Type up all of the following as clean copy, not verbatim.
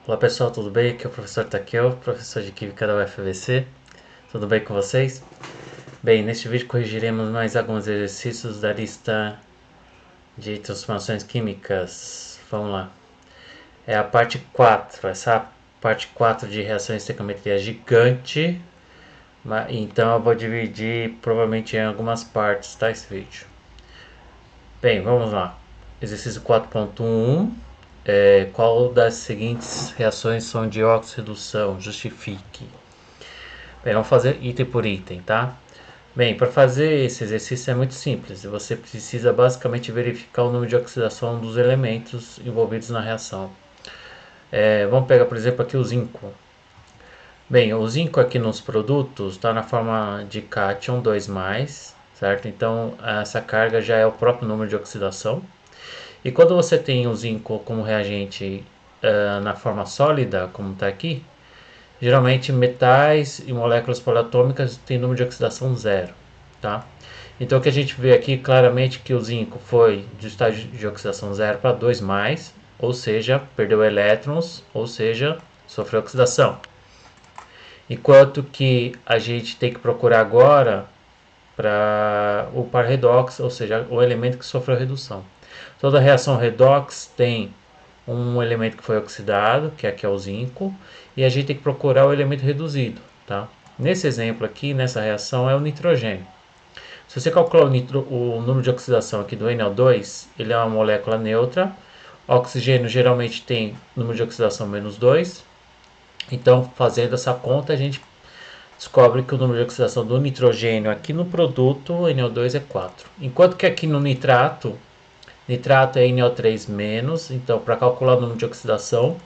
Olá pessoal, tudo bem? Aqui é o professor Takeo, professor de Química da UFVC. Tudo bem com vocês? Bem, neste vídeo corrigiremos mais alguns exercícios da lista de transformações químicas. Vamos lá. É a parte 4. Essa parte 4 de reação em estequiometria é gigante. Então eu vou dividir provavelmente em algumas partes, tá? Esse vídeo. Bem, vamos lá. Exercício 4.1. Qual das seguintes reações são de oxirredução? Justifique. Bem, vamos fazer item por item, tá? Bem, para fazer esse exercício é muito simples. Você precisa basicamente verificar o número de oxidação dos elementos envolvidos na reação. Vamos pegar, por exemplo, aqui o zinco. Bem, o zinco aqui nos produtos está na forma de cátion 2+, certo? Então, essa carga já é o próprio número de oxidação. E quando você tem o zinco como reagente na forma sólida, como está aqui, geralmente metais e moléculas poliatômicas têm número de oxidação zero, tá? Então o que a gente vê aqui claramente que o zinco foi de estágio de oxidação zero para 2+, ou seja, perdeu elétrons, ou seja, sofreu oxidação. Enquanto que a gente tem que procurar agora para o par redox, ou seja, o elemento que sofreu redução. Toda reação redox tem um elemento que foi oxidado, que aqui é o zinco, e a gente tem que procurar o elemento reduzido, tá? Nesse exemplo aqui, nessa reação, é o nitrogênio. Se você calcular o número de oxidação aqui do NO2, ele é uma molécula neutra. O oxigênio geralmente tem número de oxidação -2. Então, fazendo essa conta, a gente descobre que o número de oxidação do nitrogênio aqui no produto NO2 é 4. Enquanto que aqui no nitrato é NO3-, então para calcular o número de oxidação,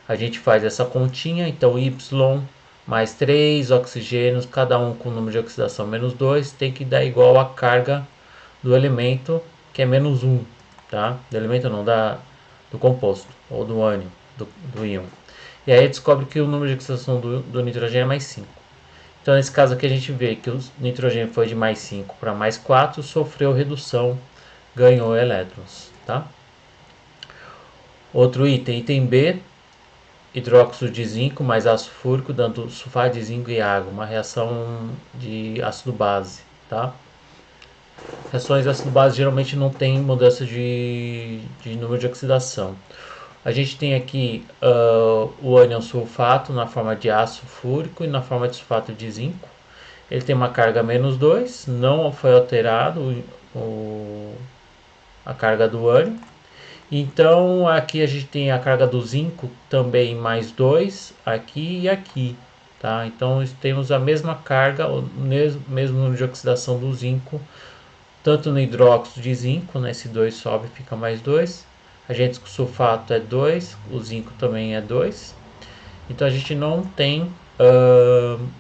a gente faz essa continha, então Y mais 3 oxigênios, cada um com o número de oxidação -2, tem que dar igual a carga do elemento, que é -1, tá? Do elemento não, do composto, ou do ânion, do íon. E aí descobre que o número de oxidação do nitrogênio é mais 5. Então nesse caso aqui a gente vê que o nitrogênio foi de mais 5 para mais 4, sofreu redução, ganhou elétrons, tá? Outro item B, hidróxido de zinco mais ácido fúrico dando sulfato de zinco e água, uma reação de ácido-base, tá? Reações ácido-base geralmente não tem mudança de número de oxidação. A gente tem aqui o ânion sulfato na forma de ácido fúrico e na forma de sulfato de zinco. Ele tem uma carga -2, não foi alterado a carga do ânion. Então aqui a gente tem a carga do zinco também +2 aqui e aqui, tá? Então temos a mesma carga, o mesmo número de oxidação do zinco, tanto no hidróxido de zinco, né? Esse 2 sobe, fica +2. A gente com sulfato é 2, o zinco também é 2. Então a gente não tem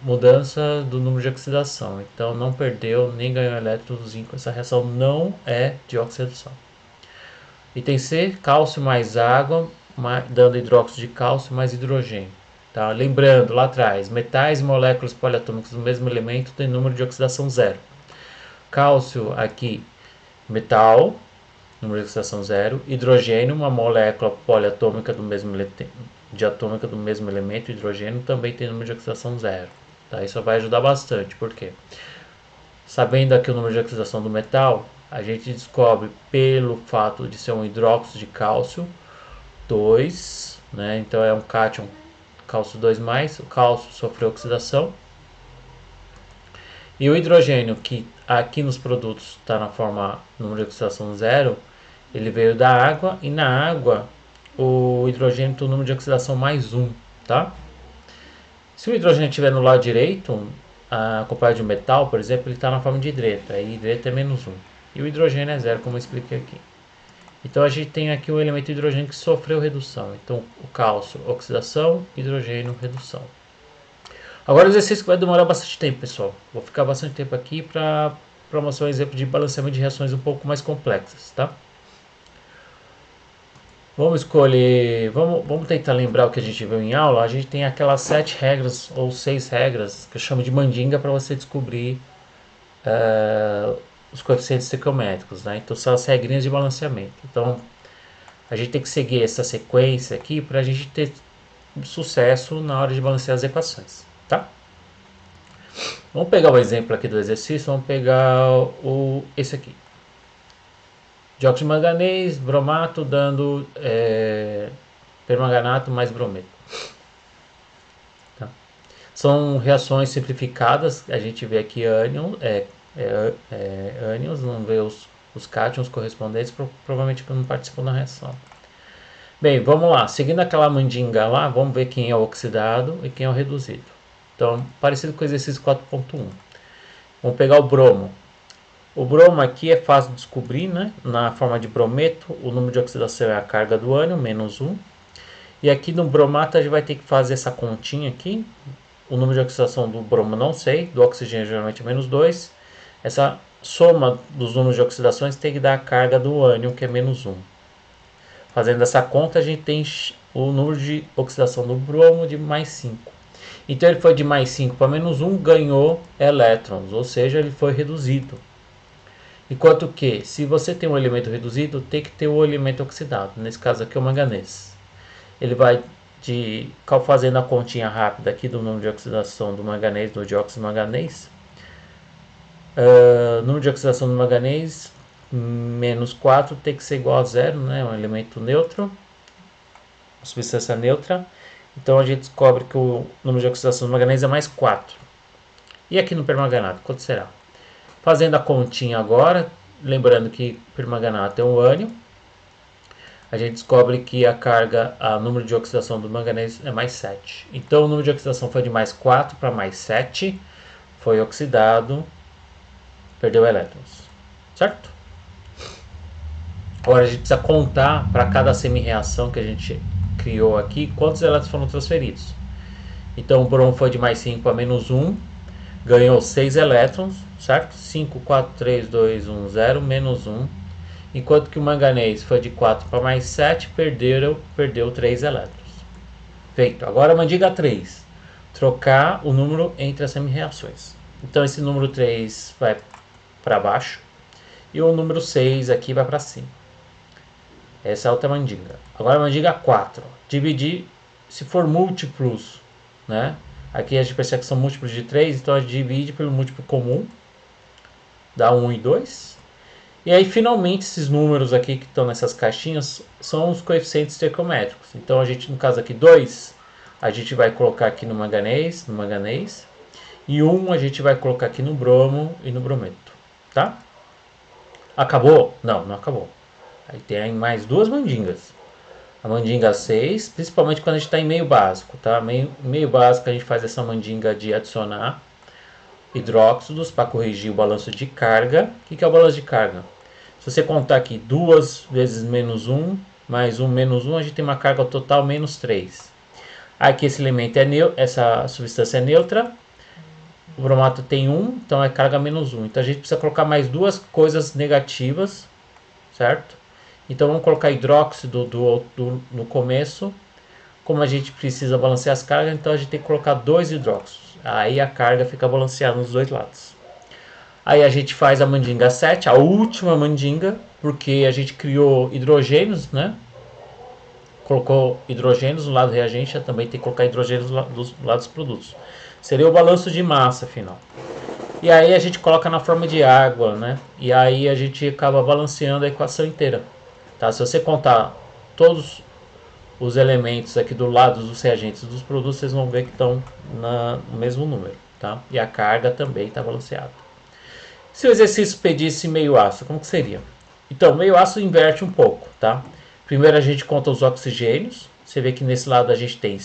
mudança do número de oxidação. Então não perdeu nem ganhou elétrons do zinco. Essa reação não é de oxidação. Item C, cálcio mais água, dando hidróxido de cálcio mais hidrogênio. Tá? Lembrando, lá atrás, metais e moléculas poliatômicas do mesmo elemento têm número de oxidação zero. Cálcio aqui, metal, número de oxidação zero. Hidrogênio, uma molécula poliatômica do mesmo diatômica do mesmo elemento, hidrogênio, também tem número de oxidação zero. Tá? Isso vai ajudar bastante, por quê? Sabendo aqui o número de oxidação do metal, a gente descobre pelo fato de ser um hidróxido de cálcio 2, né? Então é um cátion cálcio 2+, o cálcio sofreu oxidação. E o hidrogênio, que aqui nos produtos está na forma número de oxidação zero, ele veio da água, e na água o hidrogênio tem o número de oxidação +1, tá? Se o hidrogênio estiver no lado direito, comparado de um metal, por exemplo, ele está na forma de hidreto, aí hidreto é -1. E o hidrogênio é zero, como eu expliquei aqui. Então a gente tem aqui o elemento hidrogênio que sofreu redução. Então o cálcio, oxidação, hidrogênio, redução. Agora o exercício que vai demorar bastante tempo, pessoal. Vou ficar bastante tempo aqui para mostrar um exemplo de balanceamento de reações um pouco mais complexas, tá? Vamos escolher, vamos tentar lembrar o que a gente viu em aula. A gente tem aquelas 7 regras ou 6 regras que eu chamo de mandinga para você descobrir os coeficientes estequiométricos, né? Então são as regrinhas de balanceamento. Então a gente tem que seguir essa sequência aqui para a gente ter sucesso na hora de balancear as equações, tá? Vamos pegar o exemplo aqui do exercício, vamos pegar esse aqui. Dióxido de manganês, bromato dando permanganato mais brometo. Tá? São reações simplificadas, a gente vê aqui ânions, não vê os cátions correspondentes, provavelmente não participam da reação. Bem, vamos lá, seguindo aquela mandinga lá, vamos ver quem é o oxidado e quem é o reduzido. Então, parecido com o exercício 4.1. Vamos pegar o bromo. O bromo aqui é fácil de descobrir, né? Na forma de brometo, o número de oxidação é a carga do ânion, menos 1. E aqui no bromato a gente vai ter que fazer essa continha aqui. O número de oxidação do bromo não sei, do oxigênio geralmente é menos 2. Essa soma dos números de oxidações tem que dar a carga do ânion, que é menos 1. Fazendo essa conta, a gente tem o número de oxidação do bromo de mais 5. Então ele foi de mais 5 para menos 1, ganhou elétrons, ou seja, ele foi reduzido. Enquanto que, se você tem um elemento reduzido, tem que ter o elemento oxidado. Nesse caso aqui é o manganês. Ele vai fazendo a continha rápida aqui do número de oxidação do manganês, do dióxido de manganês. Número de oxidação do manganês, menos 4 tem que ser igual a zero, né? Um elemento neutro, uma substância neutra. Então a gente descobre que o número de oxidação do manganês é mais 4. E aqui no permanganato, quanto será? Fazendo a continha agora, lembrando que permanganato é um ânion, a gente descobre que o número de oxidação do manganês é mais 7. Então o número de oxidação foi de mais 4 para mais 7, foi oxidado, perdeu elétrons, certo? Agora a gente precisa contar para cada semi-reação que a gente criou aqui, quantos elétrons foram transferidos. Então o bromo foi de mais 5 para menos 1, ganhou 6 elétrons, certo? 5, 4, 3, 2, 1, 0, menos 1. Enquanto que o manganês foi de 4 para mais 7, perdeu 3 elétrons. Feito. Agora a mandinga 3. Trocar o número entre as semi-reações. Então esse número 3 vai para baixo e o número 6 aqui vai para cima. Essa é a outra mandinga. Agora a mandinga 4. Dividir, se for múltiplos, né? Aqui a gente percebe que são múltiplos de 3, então a gente divide pelo múltiplo comum. Dá 1 e 2. E aí finalmente esses números aqui que estão nessas caixinhas são os coeficientes estequiométricos. Então a gente, no caso aqui 2, a gente vai colocar aqui no manganês. E 1 a gente vai colocar aqui no bromo e no brometo. Tá? Acabou? Não, não acabou. Aí tem mais duas mandingas. A mandinga 6, principalmente quando a gente está em meio básico, tá? Meio básico a gente faz essa mandinga de adicionar hidróxidos para corrigir o balanço de carga. O que é o balanço de carga? Se você contar aqui 2 vezes menos 1, mais 1 menos 1, a gente tem uma carga total menos 3. Aqui esse elemento essa substância é neutra. O bromato tem 1, então é carga menos 1. Então a gente precisa colocar mais duas coisas negativas, certo? Então vamos colocar hidróxido no começo. Como a gente precisa balancear as cargas, então a gente tem que colocar 2 hidróxidos. Aí a carga fica balanceada nos dois lados. Aí a gente faz a mandinga 7, a última mandinga, porque a gente criou hidrogênios, né? Colocou hidrogênios no lado reagente, também tem que colocar hidrogênios do lado dos produtos. Seria o balanço de massa final. E aí a gente coloca na forma de água, né? E aí a gente acaba balanceando a equação inteira. Tá? Se você contar todos os elementos aqui do lado dos reagentes dos produtos, vocês vão ver que estão no mesmo número. Tá? E a carga também está balanceada. Se o exercício pedisse meio ácido, como que seria? Então, meio ácido inverte um pouco. Tá? Primeiro a gente conta os oxigênios. Você vê que nesse lado a gente tem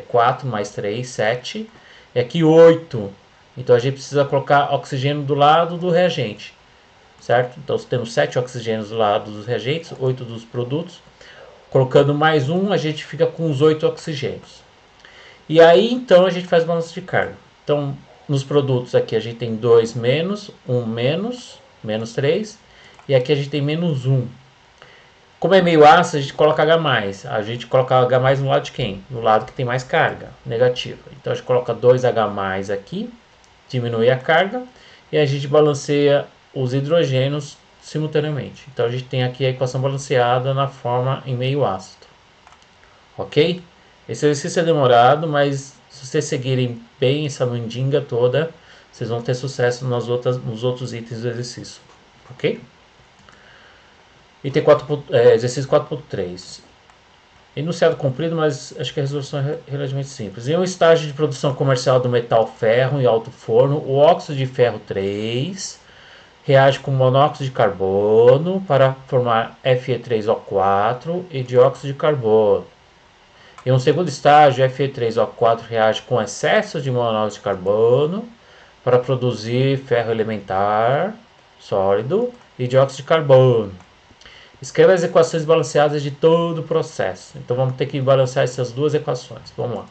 4 mais 3, 7. E aqui 8. Então a gente precisa colocar oxigênio do lado do reagente. Certo? Então temos 7 oxigênios do lado dos reagentes, 8 dos produtos. Colocando mais um, a gente fica com os 8 oxigênios. E aí então a gente faz balanço de carga. Então nos produtos aqui a gente tem 2 menos, 1 menos, menos 3. E aqui a gente tem menos 1. Como é meio ácido, a gente coloca H+. A gente coloca H+ no lado de quem? No lado que tem mais carga negativa. Então a gente coloca 2H+ aqui, diminui a carga, e a gente balanceia os hidrogênios simultaneamente. Então a gente tem aqui a equação balanceada na forma em meio ácido. Ok? Esse exercício é demorado, mas se vocês seguirem bem essa mandinga toda, vocês vão ter sucesso nos outros itens do exercício. Ok? Item 4, exercício 4.3. Enunciado cumprido, mas acho que a resolução é relativamente simples. Em um estágio de produção comercial do metal ferro em alto forno, o óxido de ferro 3 reage com monóxido de carbono para formar Fe3O4 e dióxido de carbono. Em um segundo estágio, Fe3O4 reage com excesso de monóxido de carbono para produzir ferro elementar sólido e dióxido de carbono. Escreva as equações balanceadas de todo o processo. Então vamos ter que balancear essas duas equações. Vamos lá.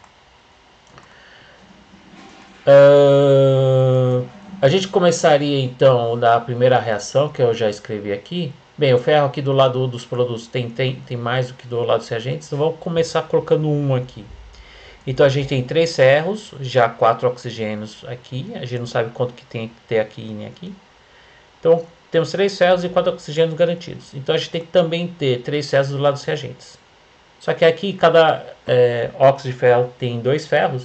A gente começaria então da primeira reação, que eu já escrevi aqui. Bem, o ferro aqui do lado dos produtos tem mais do que do lado dos reagentes, então vamos começar colocando um aqui. Então a gente tem 3 ferros, já 4 oxigênios aqui, a gente não sabe quanto que tem que ter aqui e aqui. Então temos 3 ferros e 4 oxigênios garantidos. Então a gente tem que também ter 3 ferros do lado dos reagentes. Só que aqui cada óxido de ferro tem 2 ferros,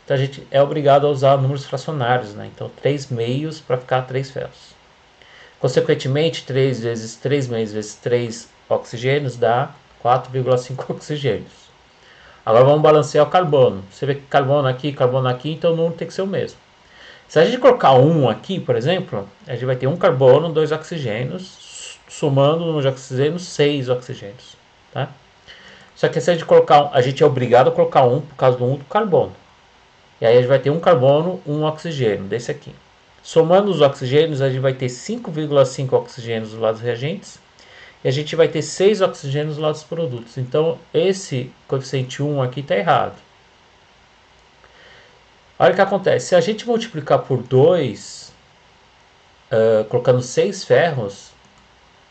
então a gente é obrigado a usar números fracionários, né? Então 3 meios para ficar 3 ferros. Consequentemente, 3 vezes 3 meios vezes 3 oxigênios dá 4,5 oxigênios. Agora vamos balancear o carbono. Você vê que carbono aqui, então o número tem que ser o mesmo. Se a gente colocar 1 aqui, por exemplo, a gente vai ter 1 carbono, 2 oxigênios, somando o número de oxigênios, 6 oxigênios. Tá? Só que se a gente colocar, a gente é obrigado a colocar 1 por causa do 1 do carbono. E aí a gente vai ter 1 carbono, 1 oxigênio, desse aqui. Somando os oxigênios, a gente vai ter 5,5 oxigênios do lado dos reagentes e a gente vai ter 6 oxigênios do lado dos produtos. Então, esse coeficiente 1 aqui está errado. Olha o que acontece. Se a gente multiplicar por 2, colocando 6 ferros,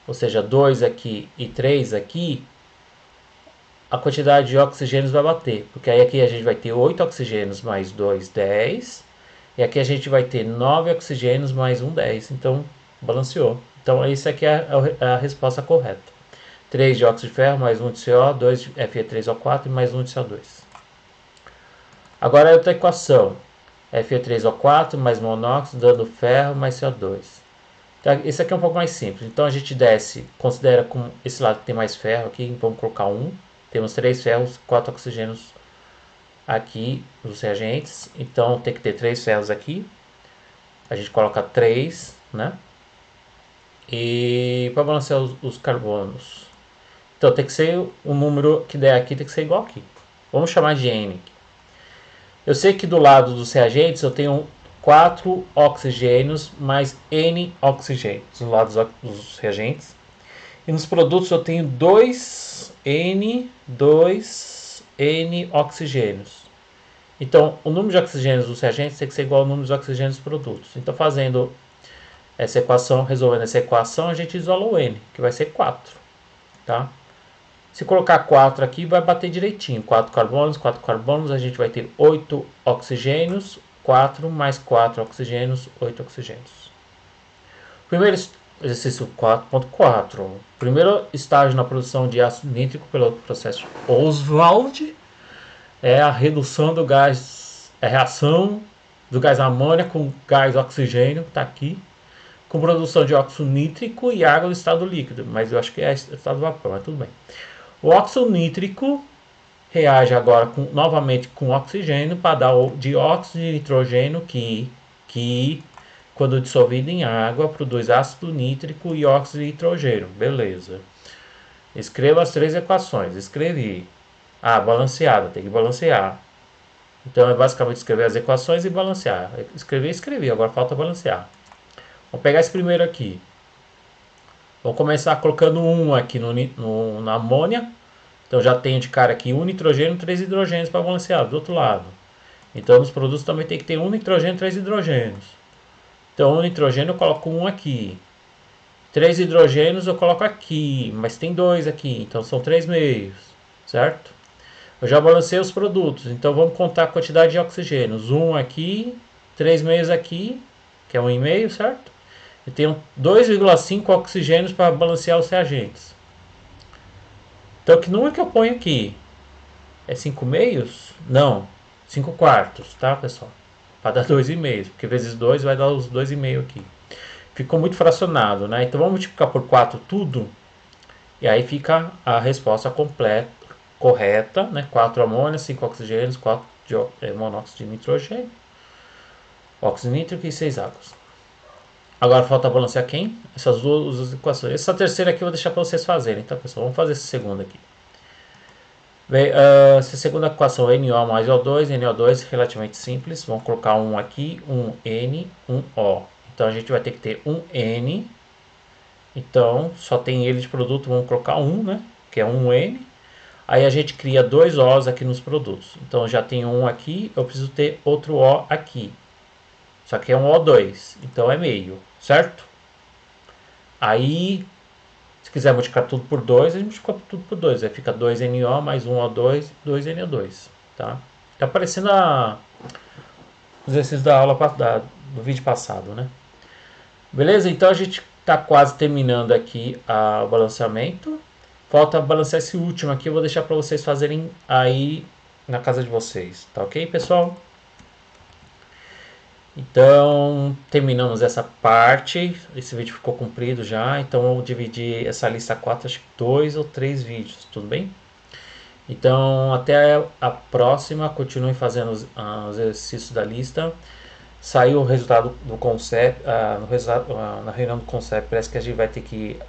ou seja, 2 aqui e 3 aqui, a quantidade de oxigênios vai bater. Porque aí aqui a gente vai ter 8 oxigênios mais 2, 10. E aqui a gente vai ter 9 oxigênios mais 1, 10. Então, balanceou. Então, isso aqui é a resposta correta. 3 de óxido de ferro mais 1 de CO, 2 de Fe3O4 e mais 1 de CO2. Agora a outra equação. Fe3O4 mais monóxido dando ferro mais CO2. Então, esse aqui é um pouco mais simples. Então, a gente considera com esse lado que tem mais ferro aqui. Vamos colocar 1. Temos 3 ferros, 4 oxigênios aqui os reagentes, então tem que ter 3 ferros aqui, a gente coloca 3, né? E para balancear os carbonos, então tem que ser o número que der aqui, tem que ser igual aqui. Vamos chamar de N. Eu sei que do lado dos reagentes eu tenho 4 oxigênios mais N oxigênios do lado dos reagentes. E nos produtos eu tenho 2N oxigênios. Então, o número de oxigênios dos reagentes tem que ser igual ao número de oxigênios dos produtos. Então, fazendo essa equação, resolvendo essa equação, a gente isola o N, que vai ser 4. Tá? Se colocar 4 aqui, vai bater direitinho. 4 carbonos, a gente vai ter 8 oxigênios, 4 mais 4 oxigênios, 8 oxigênios. Primeiro exercício 4.4. Primeiro estágio na produção de ácido nítrico pelo processo Ostwald é a redução do gás, a reação do gás amônia com gás oxigênio, está aqui, com produção de óxido nítrico e água no estado líquido, mas eu acho que é estado vapor, mas tudo bem. O óxido nítrico reage agora novamente com oxigênio para dar o dióxido de nitrogênio que quando dissolvido em água, produz ácido nítrico e óxido de nitrogênio. Beleza. Escreva as 3 equações. Escrevi. Balanceada, tem que balancear. Então é basicamente escrever as equações e balancear. Escrevi, agora falta balancear. Vamos pegar esse primeiro aqui. Vamos começar colocando 1 aqui na amônia. Então já tenho de cara aqui 1 nitrogênio e 3 hidrogênios para balancear do outro lado. Então nos produtos também tem que ter 1 nitrogênio e 3 hidrogênios. Então 1 nitrogênio eu coloco 1 aqui. 3 hidrogênios eu coloco aqui, mas tem 2 aqui, então são 3 meios, certo? Eu já balancei os produtos, então vamos contar a quantidade de oxigênios. 1 aqui, 3 meios aqui, que é 1,5, certo? Eu tenho 2,5 oxigênios para balancear os reagentes. Então, que número que eu ponho aqui? É 5 meios? Não, 5 quartos, tá, pessoal? Para dar 2,5, porque vezes 2 vai dar os 2,5 aqui. Ficou muito fracionado, né? Então vamos multiplicar por 4 tudo, e aí fica a resposta completa, correta, né? 4 amônios, 5 oxigênios, 4 monóxido de nitrogênio, óxido nítrico e 6 águas. Agora falta balancear quem? Essas duas equações. Essa terceira aqui eu vou deixar para vocês fazerem, tá, pessoal? Vamos fazer essa segunda aqui. Essa segunda equação é NO mais O2, NO2 relativamente simples. Vamos colocar um aqui, um N, um O. Então a gente vai ter que ter um N. Então só tem ele de produto, vamos colocar um, né? Que é um N. Aí a gente cria dois O's aqui nos produtos. Então já tem um aqui, eu preciso ter outro O aqui. Só que é um O2, então é meio, certo? Aí, se quiser multiplicar tudo por 2, a gente multiplica tudo por 2. Aí fica 2NO mais 1O2, 2NO2, tá? Tá parecendo os exercícios da aula do vídeo passado, né? Beleza? Então a gente tá quase terminando aqui o balanceamento. Falta balancear esse último aqui, eu vou deixar para vocês fazerem aí na casa de vocês, tá ok, pessoal? Então, terminamos essa parte. Esse vídeo ficou comprido já, então eu dividi essa lista 4, acho que 2 ou 3 vídeos, tudo bem? Então, até a próxima, continue fazendo os exercícios da lista. Saiu o resultado do concept, na reunião do concept, parece que a gente vai ter que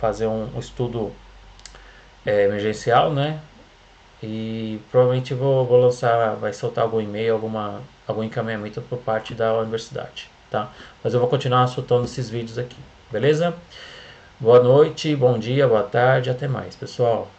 fazer um estudo emergencial, né? E provavelmente vou lançar, vai soltar algum e-mail, algum encaminhamento por parte da universidade, tá? Mas eu vou continuar soltando esses vídeos aqui, beleza? Boa noite, bom dia, boa tarde, até mais, pessoal.